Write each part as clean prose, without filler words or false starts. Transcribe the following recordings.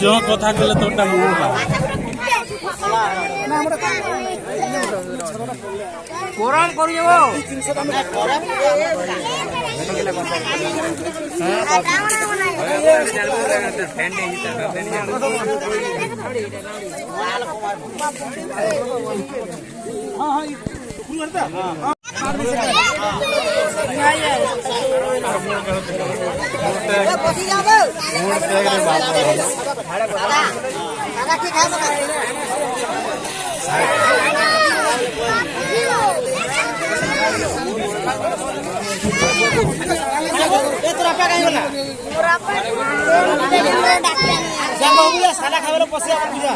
जो कथा कहले तोटा मुंह गरम कर सादा खावे पसिया पूजा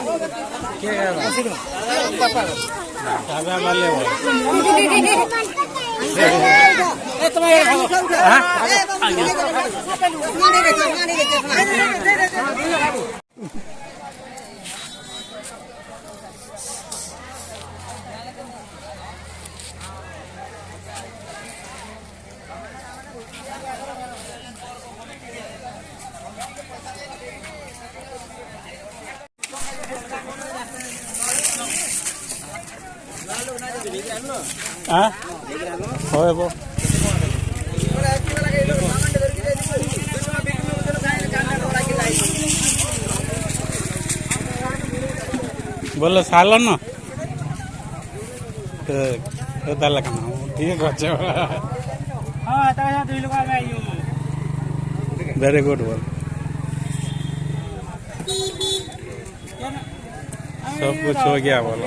बोलो सालन ठीक अच्छे वेरी गुड बोल सब कुछ हो गया बोलो।